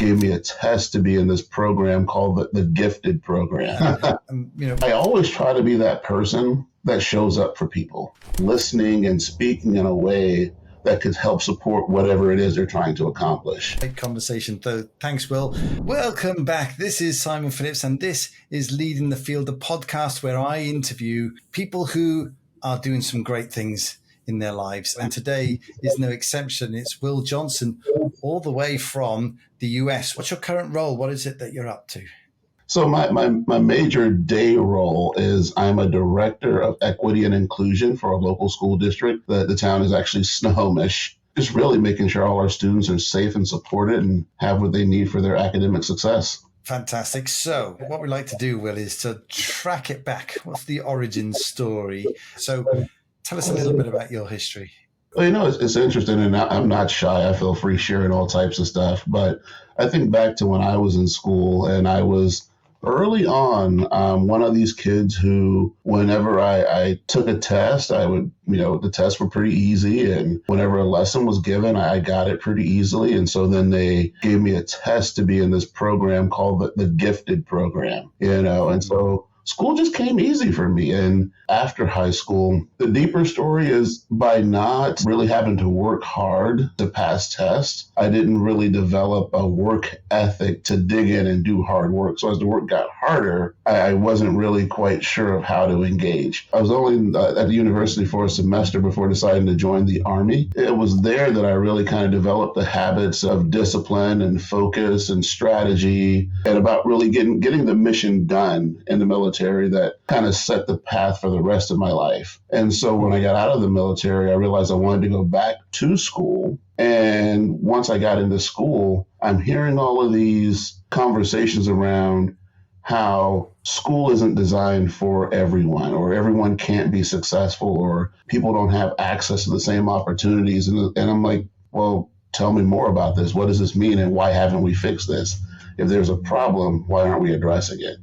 gave me a test to be in this program called the Gifted program. I always try to be that person that shows up for people, listening and speaking in a way that could help support whatever it is they're trying to accomplish. Great conversation, though. Thanks, Wil. Welcome back. This is Simon Phillips, and this is Leading the Field, the podcast where I interview people who are doing some great things in their lives. And today is no exception. It's Wil Johnson, all the way from the US. What's your current role? What is it that you're up to? So my major day role is I'm a director of equity and inclusion for a local school district. The town is actually Snohomish. Just really making sure all our students are safe and supported and have what they need for their academic success. Fantastic. So what we like to do, Wil, is to track it back. What's the origin story? So tell us a little bit about your history. Well, it's interesting, and I'm not shy. I feel free sharing all types of stuff. But I think back to when I was in school, and I was early on, one of these kids who, whenever I took a test, I would, the tests were pretty easy. And whenever a lesson was given, I got it pretty easily. And so then they gave me a test to be in this program called the Gifted program, and so school just came easy for me. And after high school, the deeper story is by not really having to work hard to pass tests, I didn't really develop a work ethic to dig in and do hard work. So as the work got harder, I wasn't really quite sure of how to engage. I was only at the university for a semester before deciding to join the Army. It was there that I really kind of developed the habits of discipline and focus and strategy, and about really getting the mission done in the military that kind of set the path for the rest of my life. And so when I got out of the military, I realized I wanted to go back to school. And once I got into school, I'm hearing all of these conversations around how school isn't designed for everyone, or everyone can't be successful, or people don't have access to the same opportunities. And I'm like, well, tell me more about this. What does this mean? And why haven't we fixed this? If there's a problem, why aren't we addressing it?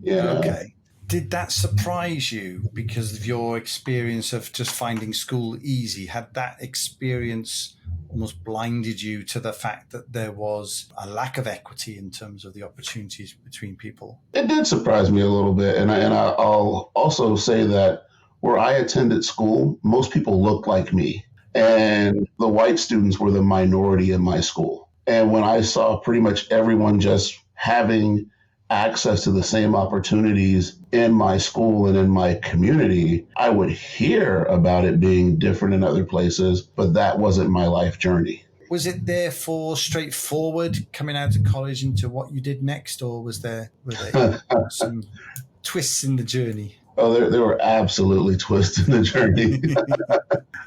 Okay. Did that surprise you because of your experience of just finding school easy? Had that experience almost blinded you to the fact that there was a lack of equity in terms of the opportunities between people? It did surprise me a little bit. And I'll also say that where I attended school, most people looked like me. And the white students were the minority in my school. And when I saw pretty much everyone just having access to the same opportunities in my school and in my community, I would hear about it being different in other places, but that wasn't my life journey. Was it therefore straightforward coming out of college into what you did next, or were there some twists in the journey? Oh, there were absolutely twists in the journey.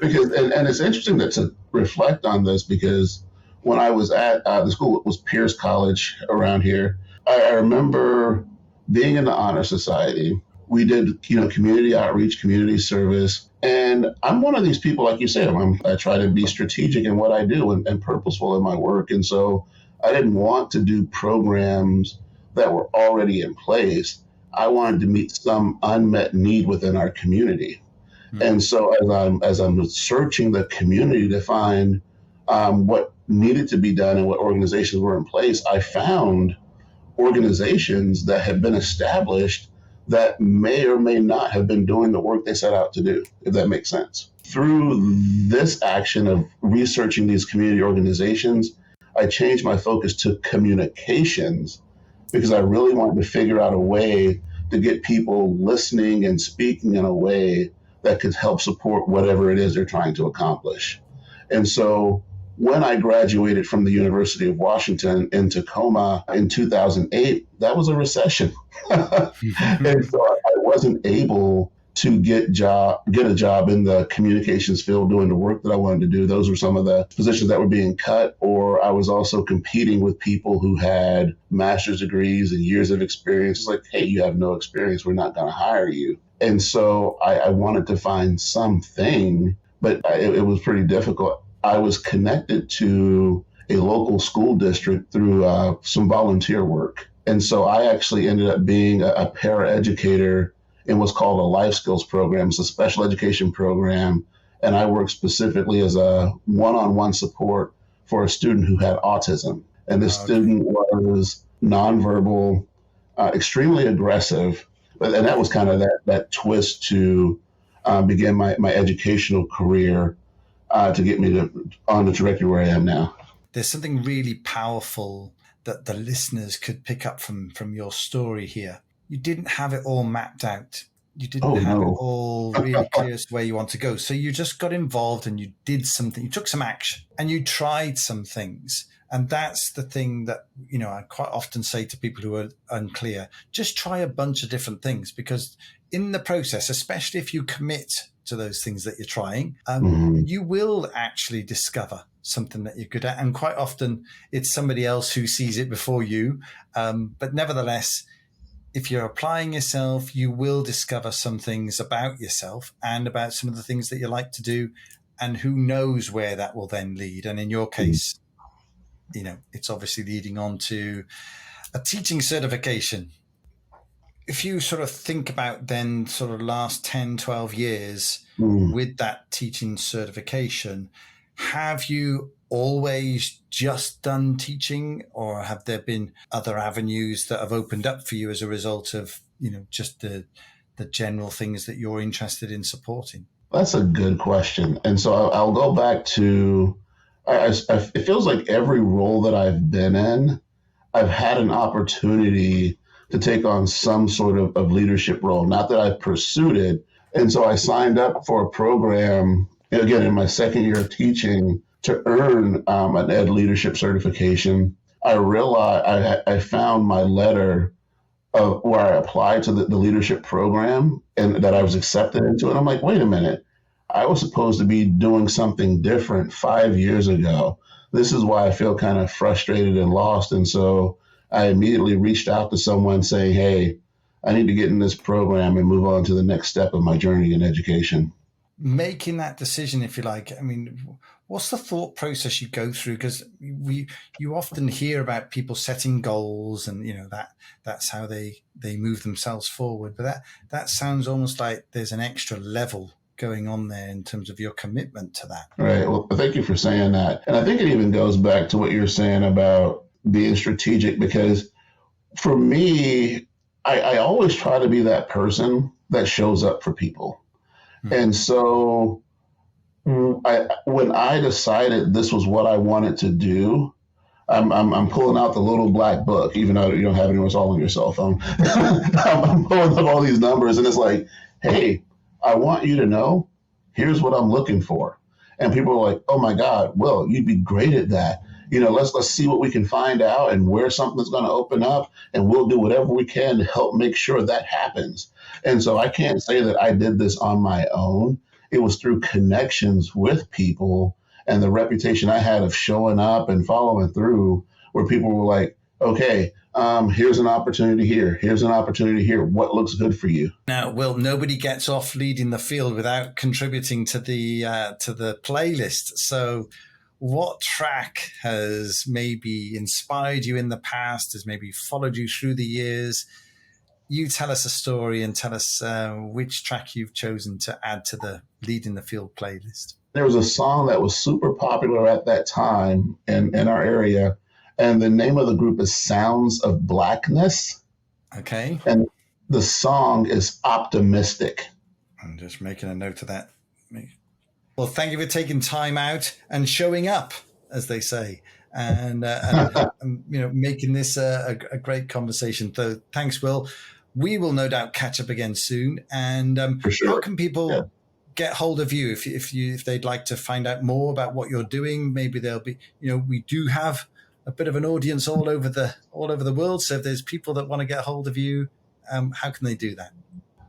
Because and it's interesting to reflect on this, because when I was at the school, it was Pierce College around here. I remember being in the Honor Society. We did, community outreach, community service. And I'm one of these people, like you said, I try to be strategic in what I do and purposeful in my work. And so I didn't want to do programs that were already in place. I wanted to meet some unmet need within our community. Mm-hmm. And so as I'm searching the community to find what needed to be done and what organizations were in place, I found organizations that had been established that may or may not have been doing the work they set out to do, if that makes sense. Through this action of researching these community organizations, I changed my focus to communications, because I really wanted to figure out a way to get people listening and speaking in a way that could help support whatever it is they're trying to accomplish. And so when I graduated from the University of Washington in Tacoma in 2008, that was a recession. And so I wasn't able to get a job in the communications field doing the work that I wanted to do. Those were some of the positions that were being cut, or I was also competing with people who had master's degrees and years of experience. It's like, hey, you have no experience, we're not going to hire you. And so I wanted to find something, but it was pretty difficult. I was connected to a local school district through some volunteer work. And so I actually ended up being a paraeducator in what's called a life skills program. It's a special education program. And I worked specifically as a one-on-one support for a student who had autism. And this student was nonverbal, extremely aggressive. And that was kind of that twist to begin my educational career to get me on the trajectory where I am now. There's something really powerful that the listeners could pick up from your story here. You didn't have it all mapped out. You didn't have it all really clear as to where you want to go. So you just got involved and you did something. You took some action and you tried some things. And that's the thing that, I quite often say to people who are unclear, just try a bunch of different things, because in the process, especially if you commit to those things that you're trying, you will actually discover something that you're good at. And quite often it's somebody else who sees it before you. But nevertheless, if you're applying yourself, you will discover some things about yourself and about some of the things that you like to do. And who knows where that will then lead. And in your case, it's obviously leading on to a teaching certification. If you sort of think about then sort of last 10, 12 years with that teaching certification, have you always just done teaching, or have there been other avenues that have opened up for you as a result of, just the general things that you're interested in supporting? That's a good question. And so I'll go back to, it feels like every role that I've been in, I've had an opportunity to take on some sort of leadership role. Not that I've pursued it. And so I signed up for a program, again, in my second year of teaching, to earn an ed leadership certification. I realized I found my letter of where I applied to the leadership program and that I was accepted into it. I'm like, wait a minute, I was supposed to be doing something different 5 years ago. This is why I feel kind of frustrated and lost. And so I immediately reached out to someone saying, hey, I need to get in this program and move on to the next step of my journey in education. Making that decision, if you like, what's the thought process you go through? Because you often hear about people setting goals and, that's how they move themselves forward. But that sounds almost like there's an extra level going on there in terms of your commitment to that. Right. Well, thank you for saying that. And I think it even goes back to what you're saying about being strategic, because for me, I always try to be that person that shows up for people. And so when I decided this was what I wanted to do, I'm pulling out the little black book, even though you don't have it, it's all on your cell phone. I'm pulling up all these numbers and it's like, hey, I want you to know, here's what I'm looking for. And people are like, oh my God, Wil, you'd be great at that. Let's see what we can find out and where something's going to open up, and we'll do whatever we can to help make sure that happens. And so I can't say that I did this on my own. It was through connections with people and the reputation I had of showing up and following through, where people were like, okay, here's an opportunity here. Here's an opportunity here. What looks good for you? Now, Wil, nobody gets off leading the field without contributing to the playlist. So what track has maybe inspired you in the past, has maybe followed you through the years? You tell us a story and tell us which track you've chosen to add to the Lead in the Field playlist. There was a song that was super popular at that time in our area, and the name of the group is Sounds of Blackness. Okay. And the song is Optimistic. I'm just making a note of that. Well, thank you for taking time out and showing up, as they say, and making this a great conversation. So thanks, Wil. We will no doubt catch up again soon. And For sure. How can people get hold of you if they'd like to find out more about what you're doing? Maybe they'll be, we do have a bit of an audience all over the world. So if there's people that want to get hold of you, how can they do that?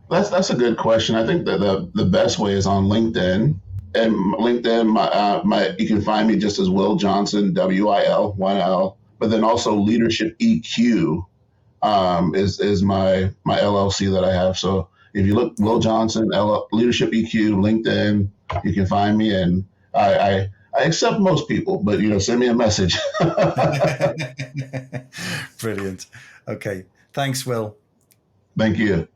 That's a good question. I think that the best way is on LinkedIn. And LinkedIn, you can find me just as Wil Johnson, WIL, 1L. But then also Leadership EQ is my LLC that I have. So if you look Wil Johnson, Leadership EQ, LinkedIn, you can find me. And I accept most people, but send me a message. Brilliant. Okay. Thanks, Wil. Thank you.